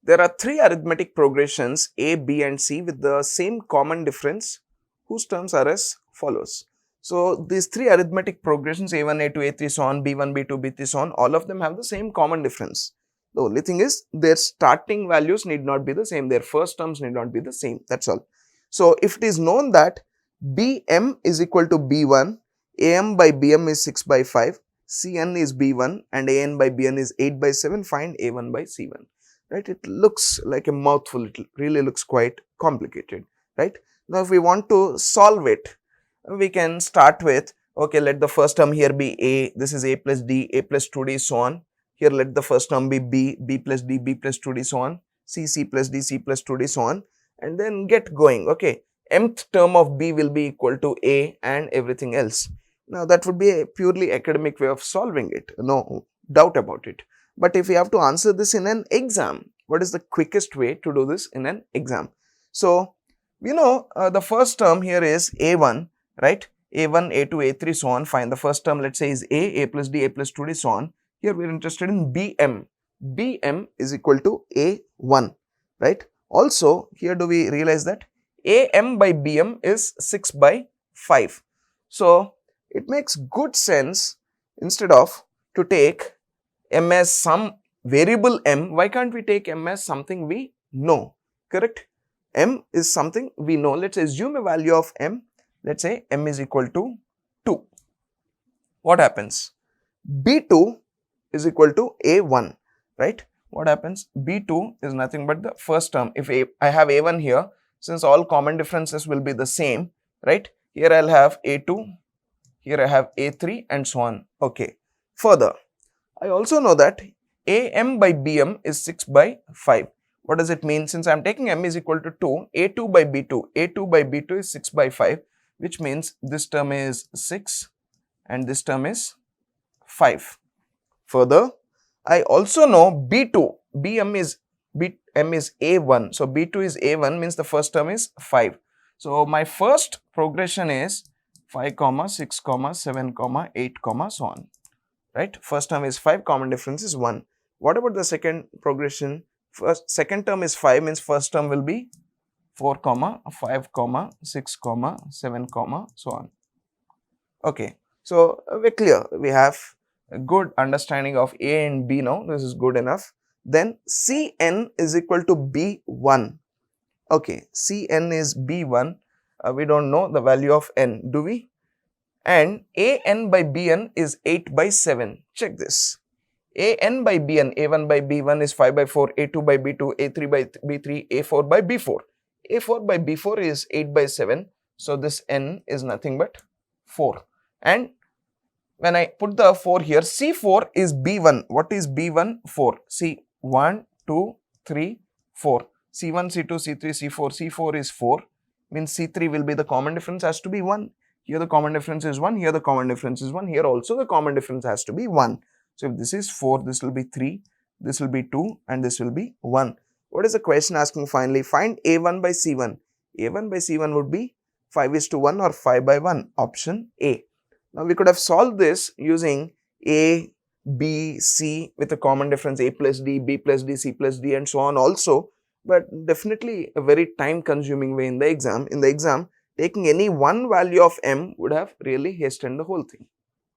There are three arithmetic progressions A, B and C with the same common difference whose terms are as follows. So, these three arithmetic progressions A1, A2, A3 so on, B1, B2, B3 so on, all of them have the same common difference. The only thing is their starting values need not be the same, their first terms need not be the same, that is all. So, if it is known that Bm is equal to B1, Am by Bm is 6 by 5, Cn is B1 and An by Bn is 8 by 7, find A1 by C1. Right, it looks like a mouthful, it really looks quite complicated, right. Now, if we want to solve it, we can start with, okay, let the first term here be A, this is A plus D, A plus 2D so on. Here let the first term be B, B plus D, B plus 2D so on, C, C plus D, C plus 2D so on, and then get going, okay. Mth term of B will be equal to A and everything else. Now, that would be a purely academic way of solving it, no doubt about it. But if we have to answer this in an exam, what is the quickest way to do this in an exam? So, we know the first term here is A1, right? A1, A2, A3 so on, fine. The first term let us say is A plus D, A plus 2D so on. Here we are interested in Bm. Bm is equal to A1, right? Also, here do we realize that Am by Bm is 6 by 5. So, it makes good sense instead of to take M as some variable M, why can't we take M as something we know, correct? M is something we know. Let us assume a value of M, let us say M is equal to 2. What happens? B2 is equal to A1, right? What happens? B2 is nothing but the first term. If I have A1 here, since all common differences will be the same, right? Here I will have A2, here I have A3 and so on, okay. Further, I also know that Am by Bm is 6 by 5. What does it mean? Since I am taking M is equal to 2, A2 by B2 is 6 by 5, which means this term is 6 and this term is 5. Further, I also know B2, M is A1, so B2 is A1 means the first term is 5. So, my first progression is 5, 6, 7, 8, so on. Right, first term is 5, common difference is 1. What about the second progression? Second term is 5 means first term will be 4, 5, 6, 7, so on. Okay, so we're clear. We have a good understanding of A and B now. This is good enough. Then Cn is equal to B1. Okay, Cn is B1. We don't know the value of n, do we? And An by Bn is 8 by 7. Check this. An by Bn, A1 by B1 is 5 by 4, A2 by B2, A3 by B3, A4 by B4. A4 by B4 is 8 by 7. So, this n is nothing but 4. And when I put the 4 here, C4 is B1. What is B1? 4. See, 1, 2, 3, 4. C1, C2, C3, C4. C4 is 4. Means C3 will be the common difference has to be 1. Here the common difference is 1, here the common difference is 1, here also the common difference has to be 1. So, if this is 4, this will be 3, this will be 2 and this will be 1. What is the question asking finally? Find A1 by C1. A1 by C1 would be 5:1 or 5 by 1, option A. Now, we could have solved this using A, B, C with a common difference A plus D, B plus D, C plus D and so on also, but definitely a very time consuming way in the exam. In the exam, taking any one value of M would have really hastened the whole thing.